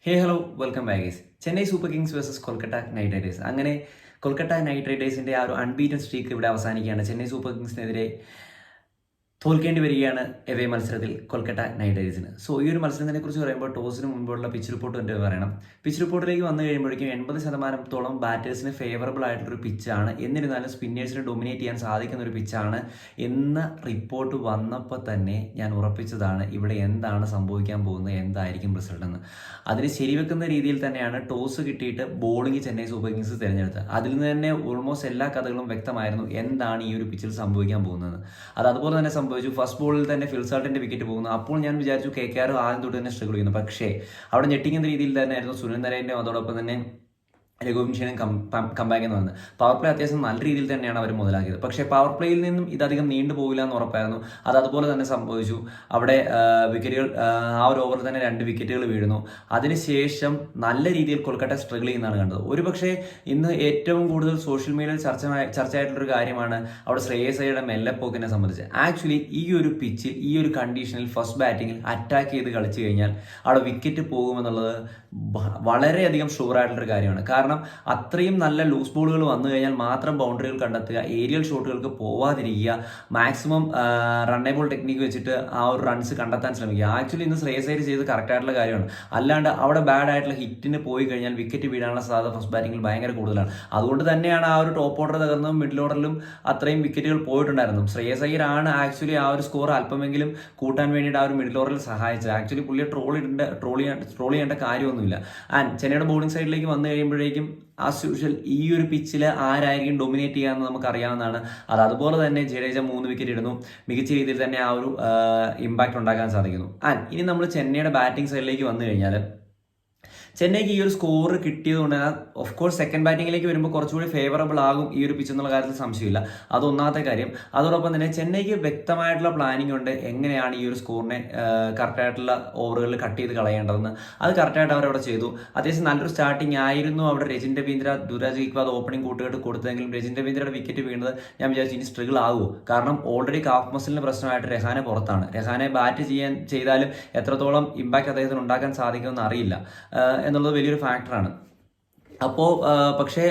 Hello welcome back guys. Chennai super Kings versus Kolkata night Riders. അങ്ങനെ Kolkata night റൈഡേഴ്സിന്റെ ആ ഒരു unbeaten streak ഇവിടെ അവസാനിക്കുകയാണ്. ചെന്നൈ സൂപ്പർ കിങ്സിനെതിരെ തോൽക്കേണ്ടി വരികയാണ് എവേ മത്സരത്തിൽ കൊൽക്കത്ത നൈറ്റ് റൈഡേഴ്സിന്. സോ ഈ ഒരു മത്സരത്തിനെ കുറിച്ച് പറയുമ്പോൾ ടോസിന് മുൻപുള്ള പിച്ച് റിപ്പോർട്ട് തന്നെ പറയണം. പിച്ച് റിപ്പോർട്ടിലേക്ക് വന്നു കഴിയുമ്പോഴേക്കും 80% ബാറ്റേഴ്സിന് ഫേവറബിൾ ആയിട്ടുള്ളൊരു പിച്ചാണ്. എന്നിരുന്നാലും സ്പിന്നേഴ്സിന് ഡൊമിനേറ്റ് ചെയ്യാൻ സാധിക്കുന്ന ഒരു പിച്ചാണ് എന്ന റിപ്പോർട്ട് വന്നപ്പോൾ തന്നെ ഞാൻ ഉറപ്പിച്ചതാണ് ഇവിടെ എന്താണ് സംഭവിക്കാൻ പോകുന്നത്, എന്തായിരിക്കും റിസൾട്ട് എന്ന്. അതിന് ശരിവെക്കുന്ന രീതിയിൽ തന്നെയാണ് ടോസ് കിട്ടിയിട്ട് ബോളിംഗ് ചെന്നൈ സൂപ്പർ കിങ്സ് തിരഞ്ഞെടുത്തത്. അതിൽ നിന്ന് തന്നെ ഓൾമോസ്റ്റ് എല്ലാ കഥകളും വ്യക്തമായിരുന്നു എന്താണ് ഈ ഒരു പിച്ചിൽ സംഭവിക്കാൻ പോകുന്നത്. അതുപോലെ തന്നെ സംഭവിച്ചു. ഫസ്റ്റ് ബോളിൽ തന്നെ ഫിൽസാൾട്ടിന്റെ വിക്കറ്റ് പോകുന്നു. അപ്പോൾ ഞാൻ വിചാരിച്ചു KKR ആദ്യം തൊട്ട് തന്നെ സ്ട്രഗിൾ ചെയ്യുന്നു. പക്ഷേ അവിടെ ഞെട്ടിക്കുന്ന രീതിയിൽ തന്നെയായിരുന്നു സുനിൽ നരേനും അതോടൊപ്പം തന്നെ രഘുവംശനും കമ്പാക്ക് എന്ന് വന്നത്. പവർ പ്ലേ അത്യാവശ്യം നല്ല രീതിയിൽ തന്നെയാണ് അവർ മുതലാക്കിയത്. പക്ഷേ പവർ പ്ലേയിൽ നിന്നും ഇതധികം നീണ്ടു പോകില്ല എന്ന് ഉറപ്പായിരുന്നു. അത് അതുപോലെ തന്നെ സംഭവിച്ചു. അവിടെ വിക്കറ്റുകൾ ആ ഒരു ഓവറിൽ തന്നെ 2 വിക്കറ്റുകൾ വീഴുന്നു. അതിനുശേഷം നല്ല രീതിയിൽ കൊൽക്കത്ത സ്ട്രഗിൾ ചെയ്യുന്നതാണ് കണ്ടത്. ഒരുപക്ഷെ ഇന്ന് ഏറ്റവും കൂടുതൽ സോഷ്യൽ മീഡിയയിൽ ചർച്ചയായിട്ടുള്ളൊരു കാര്യമാണ് അവിടെ ശ്രേയസ് അയ്യരുടെ മെല്ലെപ്പോക്കിനെ സംബന്ധിച്ച്. ആക്ച്വലി ഈ ഒരു പിച്ചിൽ ഈ ഒരു കണ്ടീഷനിൽ ഫസ്റ്റ് ബാറ്റിങ്ങിൽ അറ്റാക്ക് ചെയ്ത് കളിച്ചു കഴിഞ്ഞാൽ അവിടെ വിക്കറ്റ് പോകുമെന്നുള്ളത് വളരെയധികം ഷുവറായിട്ടുള്ളൊരു കാര്യമാണ്. കാരണം അത്രയും നല്ല ലൂസ് ബോളുകൾ വന്നു കഴിഞ്ഞാൽ മാത്രം ബൗണ്ടറികൾ കണ്ടെത്തുക, ഏരിയൽ ഷോട്ടുകൾക്ക് പോവാതിരിക്കുക, മാക്സിമം റണ്ണേബിൾ ടെക്നിക്ക് വെച്ചിട്ട് ആ ഒരു റൺസ് കണ്ടെത്താൻ ശ്രമിക്കുക. ആക്ച്വലി ഇന്ന് ശ്രേയസ് അയ്യർ ചെയ്ത് കറക്റ്റ് ആയിട്ടുള്ള കാര്യമാണ്. അല്ലാണ്ട് അവിടെ ബാഡ് ആയിട്ടുള്ള ഹിറ്റിന് പോയി കഴിഞ്ഞാൽ വിക്കറ്റ് വീഴാനുള്ള സാധ്യത ഫസ്റ്റ് ബാറ്റിംഗിൽ ഭയങ്കര കൂടുതലാണ്. അതുകൊണ്ട് തന്നെയാണ് ആ ഒരു ടോപ്പ് ഓർഡർ തകർന്നും മിഡിൽ ഓർഡറിലും അത്രയും വിക്കറ്റുകൾ പോയിട്ടുണ്ടായിരുന്നു. ശ്രേയസ് അയ്യർ ആണ് ആക്ച്വലി ആ ഒരു സ്കോർ അല്പമെങ്കിലും കൂട്ടാൻ വേണ്ടിയിട്ട് ആ ഒരു മിഡിൽ ഓർഡറിൽ സഹായിച്ചത്. ആക്ച്വലി പുള്ളിയെ ട്രോൾ ചെയ്യേണ്ട കാര്യമൊന്നുമില്ല. ആൻഡ് ചെന്നൈയുടെ ബോളിംഗ് സൈഡിലേക്ക് വന്നു കഴിയുമ്പോഴേക്കും ആസ് യൂഷ്വൽ ഈ ഒരു പിച്ചിൽ ആരായിരിക്കും ഡൊമിനേറ്റ് ചെയ്യാമെന്ന് നമുക്ക് അറിയാവുന്നതാണ്. അതുപോലെ തന്നെ ജഡേജ 3 വിക്കറ്റ് ഇടുന്നു. മികച്ച രീതിയിൽ തന്നെ ആ ഒരു ഇമ്പാക്ട് ഉണ്ടാക്കാൻ സാധിക്കുന്നു. ആൻഡ് ഇനി നമ്മൾ ചെന്നൈയുടെ ബാറ്റിംഗ് സൈഡിലേക്ക് വന്നു കഴിഞ്ഞാൽ ചെന്നൈക്ക് ഈ ഒരു സ്കോർ കിട്ടിയത് കൊണ്ട് തന്നെ ഓഫ് കോഴ്സ് സെക്കൻഡ് ബാറ്റിംഗിലേക്ക് വരുമ്പോൾ കുറച്ചുകൂടി ഫേവറബിൾ ആകും ഈ ഒരു പിച്ച് എന്നുള്ള കാര്യത്തിൽ സംശയമില്ല. അത് ഒന്നാമത്തെ കാര്യം. അതോടൊപ്പം തന്നെ ചെന്നൈക്ക് വ്യക്തമായിട്ടുള്ള പ്ലാനിംഗ് ഉണ്ട് എങ്ങനെയാണ് ഈ ഒരു സ്കോറിനെ കറക്റ്റായിട്ടുള്ള ഓവറുകളിൽ കട്ട് ചെയ്ത് കളയേണ്ടതെന്ന്. അത് കറക്റ്റായിട്ട് അവരവിടെ ചെയ്തു. അത്യാവശ്യം നല്ലൊരു സ്റ്റാർട്ടിംഗ് ആയിരുന്നു അവിടെ. രജിൻ രവീന്ദ്ര ധുരാജ് ഗെയ്ക്വാദ് ഓപ്പണിംഗ് കൂട്ടുകെട്ട് കൊടുത്തെങ്കിലും രജിൻ രവീന്ദ്രയുടെ വിക്കറ്റ് വീണത് ഞാൻ വിചാരിച്ചു ഇനി സ്ട്രഗിൾ ആകുമോ. കാരണം ഓൾറെഡി കാഫ് മസിലിന് പ്രശ്നമായിട്ട് രഹാനെ പുറത്താണ്. രഹാനെ ബാറ്റ് ചെയ്താലും എത്രത്തോളം ഇമ്പാക്ട് അദ്ദേഹത്തിന് ഉണ്ടാക്കാൻ സാധിക്കുമെന്ന് അറിയില്ല എന്നുള്ളത് വലിയൊരു ഫാക്ടറാണ്. അപ്പോൾ പക്ഷേ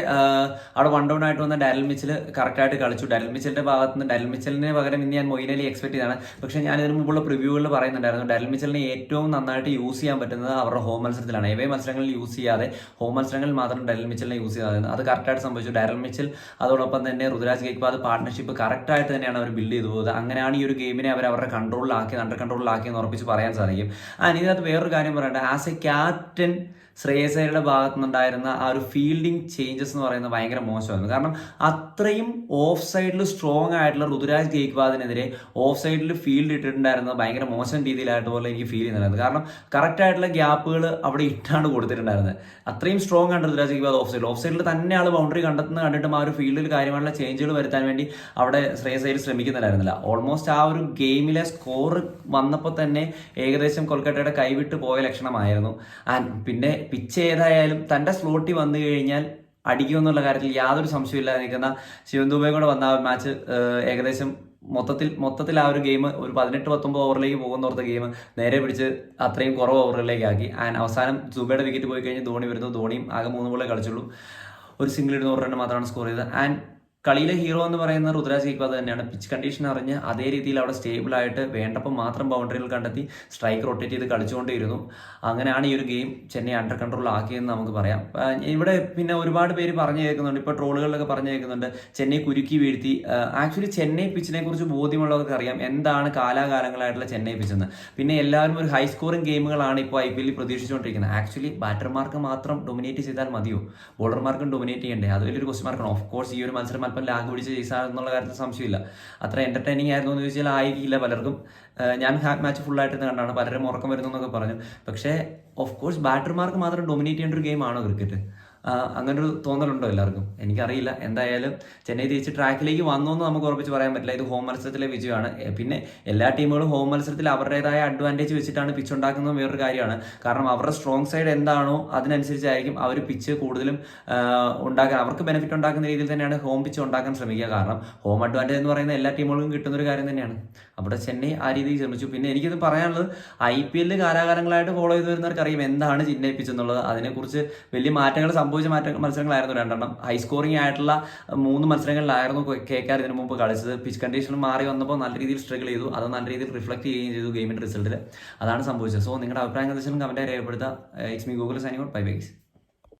അവിടെ 1 ഡൗൺ ആയിട്ട് വന്ന ഡാരൽ മിച്ചൽ കറക്റ്റായിട്ട് കളിച്ചു. ഡാരൽ മിച്ചലിന് പകരം ഇന്ന് ഞാൻ മൊയിൻ അലി എക്സ്പെക്ട് ചെയ്താണ്. പക്ഷേ ഞാൻ ഇതിന് മുമ്പുള്ള പ്രിവ്യൂകളിൽ പറയുന്നുണ്ടായിരുന്നു ഡാരൽ മിച്ചലിനെ ഏറ്റവും നന്നായിട്ട് യൂസ് ചെയ്യാൻ പറ്റുന്നത് അവരുടെ ഹോം മത്സരത്തിലാണ്. എവേ മത്സരങ്ങളിൽ യൂസ് ചെയ്യാതെ ഹോം മത്സരങ്ങളിൽ മാത്രം ഡാരൽ മിച്ചലിനെ യൂസ് ചെയ്യാതെ അത് കറക്റ്റായിട്ട് സംഭവിച്ചു. ഡാരൽ മിച്ചൽ അതോടൊപ്പം തന്നെ ഋതുരാജ് ഗെയ്ക്വാദ് പാർട്ട്ണർഷിപ്പ് കറക്റ്റായിട്ട് തന്നെയാണ് അവർ ബിൽഡ് ചെയ്തു പോകുന്നത്. അങ്ങനെയാണ് ഈ ഒരു ഗെയിമിനെ അവരുടെ അണ്ടർ കൺട്രോളിലാക്കിയെന്ന് ഉറപ്പിച്ച് പറയാൻ സാധിക്കും. ഇതിനകത്ത് വേറൊരു കാര്യം പറയട്ടെ. ആസ് എ ക്യാപ്റ്റൻ ശ്രേയസ് അയ്യരുടെ ഭാഗത്തു നിന്നുണ്ടായിരുന്ന ആ ഒരു ഫീൽഡിംഗ് ചേഞ്ചസ് എന്ന് പറയുന്നത് ഭയങ്കര മോശമായിരുന്നു. കാരണം അത്രയും ഓഫ് സൈഡിൽ സ്ട്രോങ് ആയിട്ടുള്ള ഋതുരാജ് ഗെയ്ക്വാദിനെതിരെ ഓഫ് സൈഡിൽ ഫീൽഡ് ഇട്ടിട്ടുണ്ടായിരുന്നത് ഭയങ്കര മോശം രീതിയിലായിട്ട് പോലെ എനിക്ക് ഫീൽ ചെയ്യുന്നുണ്ടായിരുന്നു. കാരണം കറക്റ്റ് ആയിട്ടുള്ള ഗ്യാപ്പുകൾ അവിടെ ഇട്ടാണ് കൊടുത്തിട്ടുണ്ടായിരുന്നത്. അത്രയും സ്ട്രോങ് ആണ് ഋതുരാജ് ഗെയ്ക്വാദ് ഓഫ് സൈഡിൽ തന്നെ ആൾ ബൗണ്ടറി കണ്ടെത്തുന്നത് കണ്ടിട്ടും ആ ഒരു ഫീൽഡിൽ കാര്യമായിട്ടുള്ള ചേഞ്ചുകൾ വരുത്താൻ വേണ്ടി അവിടെ ശ്രേയസ് അയ്യർ ശ്രമിക്കുന്നുണ്ടായിരുന്നില്ല. ഓൾമോസ്റ്റ് ആ ഒരു ഗെയിമിലെ സ്കോർ വന്നപ്പോൾ തന്നെ ഏകദേശം കൊൽക്കത്തയുടെ കൈവിട്ട് പോയ ലക്ഷണമായിരുന്നു. പിന്നെ പിച്ച് ഏതായാലും തൻ്റെ സ്ലോട്ടിൽ വന്നു കഴിഞ്ഞാൽ അടിക്കുമെന്നുള്ള കാര്യത്തിൽ യാതൊരു സംശയമില്ലാതെ നിൽക്കുന്ന ശിവൻ ദുബെ കൂടെ വന്ന ആ മാച്ച് ഏകദേശം മൊത്തത്തിൽ ആ ഒരു ഗെയിം ഒരു 18-19 ഓവറിലേക്ക് പോകുന്നോർത്ത ഗെയിം നേരെ പിടിച്ച് അത്രയും കുറവ് ഓവറുകളിലേക്ക് ആക്കി. ആൻഡ് അവസാനം ദുബെയുടെ വിക്കറ്റ് പോയി കഴിഞ്ഞ് ധോണി വരുന്നു. ധോണിയും ആകെ 3 ബോളേ കളിച്ചുള്ളൂ. ഒരു സിംഗിൾ 200 റൺ മാത്രമാണ് സ്കോർ ചെയ്തത്. ആൻഡ് കളിയിലെ ഹീറോ എന്ന് പറയുന്ന ഋതുരാജ് ഗെയ്ക്വാദ് തന്നെയാണ്. പിച്ച് കണ്ടീഷൻ അറിഞ്ഞ് അതേ രീതിയിൽ അവിടെ സ്റ്റേബിൾ ആയിട്ട് വേണ്ടപ്പോൾ മാത്രം ബൗണ്ടറികൾ കണ്ടെത്തി സ്ട്രൈക്ക് റൊട്ടേറ്റ് ചെയ്ത് കളിച്ചുകൊണ്ടേയിരുന്നു. അങ്ങനെയാണ് ഈ ഒരു ഗെയിം ചെന്നൈ അണ്ടർ കൺട്രോൾ ആക്കിയെന്ന് നമുക്ക് പറയാം. ഇവിടെ പിന്നെ ഒരുപാട് പേര് പറഞ്ഞു കേൾക്കുന്നുണ്ട്, ഇപ്പോൾ ട്രോളുകളിലൊക്കെ പറഞ്ഞു കേൾക്കുന്നുണ്ട് ചെന്നൈ കുരുക്കി വീഴ്ത്തി. ആക്ച്വലി ചെന്നൈ പിച്ചിനെ കുറിച്ച് ബോധ്യമുള്ളവർക്ക് അറിയാം എന്താണ് കാലാകാലങ്ങളായിട്ടുള്ള ചെന്നൈ പിച്ചെന്ന്. പിന്നെ എല്ലാവരും ഒരു ഹൈ സ്കോറിംഗ് ഗെയിമുകളാണ് ഇപ്പോൾ IPL പ്രതീക്ഷിച്ചുകൊണ്ടിരിക്കുന്നത്. ആക്ച്വലി ബാറ്റർമാർക്ക് മാത്രം ഡൊമിനേറ്റ് ചെയ്താൽ മതിയോ? ബോളർമാർക്കും ഡൊമിനേറ്റ് ചെയ്യണ്ടേ? അത് വലിയൊരു ക്വസ്റ്റ്യൻ മാർക്കാണ്. ഓഫ് കോഴ്സ് ഈ ഒരു മത്സരം അല്പം ലാഗ് പിടിച്ച് ചെയ്സാന്നുള്ള കാര്യത്തിൽ സംശയമില്ല. അത്ര എന്റർടൈനിങ് ആയിരുന്നു എന്ന് ചോദിച്ചാൽ ആയിരിക്കില്ല പലർക്കും. ഞാൻ മാച്ച് ഫുള്ളായിട്ട് കണ്ടാണ്. പലരും ഉറക്കം വരുന്നു എന്നൊക്കെ പറഞ്ഞു. പക്ഷേ ഓഫ് കോഴ്സ് ബാറ്റർമാർക്ക് മാത്രം ഡൊമിനേറ്റ് ചെയ്യേണ്ട ഒരു ഗെയിമാണോ ക്രിക്കറ്റ്? അങ്ങനൊരു തോന്നലുണ്ടോ എല്ലാവർക്കും? എനിക്കറിയില്ല. എന്തായാലും ചെന്നൈ തിരിച്ച് ട്രാക്കിലേക്ക് വന്നു എന്ന് നമുക്ക് ഉറപ്പിച്ച് പറയാൻ പറ്റില്ല. ഇത് ഹോം മത്സരത്തിലെ വിജയമാണ്. പിന്നെ എല്ലാ ടീമുകളും ഹോം മത്സരത്തിൽ അവരുടേതായ അഡ്വാൻറ്റേജ് വെച്ചിട്ടാണ് പിച്ച് ഉണ്ടാക്കുന്നത് വേറൊരു കാര്യമാണ്. കാരണം അവരുടെ സ്ട്രോങ് സൈഡ് എന്താണോ അതിനനുസരിച്ചായിരിക്കും അവർ പിച്ച് കൂടുതലും ഉണ്ടാക്കാൻ, അവർക്ക് ബെനിഫിറ്റ് ഉണ്ടാക്കുന്ന രീതിയിൽ തന്നെയാണ് ഹോം പിച്ച് ഉണ്ടാക്കാൻ ശ്രമിക്കുക. കാരണം ഹോം അഡ്വാൻറ്റേജ് എന്ന് പറയുന്ന എല്ലാ ടീമുകൾക്കും കിട്ടുന്ന ഒരു കാര്യം തന്നെയാണ്. അവിടെ ചെന്നൈ ആ രീതിയിൽ ശ്രമിച്ചു. പിന്നെ എനിക്കിത് പറയാനുള്ളത്, IPL കാലാകാലങ്ങളായിട്ട് ഫോളോ ചെയ്ത് വരുന്നവർക്ക് അറിയാം എന്താണ് ചെന്നൈ പിച്ച് എന്നുള്ളത്. അതിനെക്കുറിച്ച് വലിയ മാറ്റങ്ങൾ സംഭവിച്ച മത്സരങ്ങളായിരുന്നു 2 ഹൈ സ്കോറിംഗ് ആയിട്ടുള്ള 3 മത്സരങ്ങളിലായിരുന്നു KKR ഇതിനു മുമ്പ് കളിച്ചത്. പിച്ച് കണ്ടീഷൻ മാറി വന്നപ്പോൾ നല്ല രീതിയിൽ സ്ട്രഗിൾ ചെയ്തു. അത് നല്ല രീതിയിൽ റിഫ്ലക്ട് ചെയ്യുകയും ചെയ്തു ഗെയിമിന്റെ റിസൾട്ടിൽ. അതാണ് സംഭവിച്ചത്. സോ നിങ്ങളുടെ അഭിപ്രായങ്ങൾ തീർച്ചയായും കമന്റായി രേഖപ്പെടുത്തുക. It's me Google signing out. Bye bye.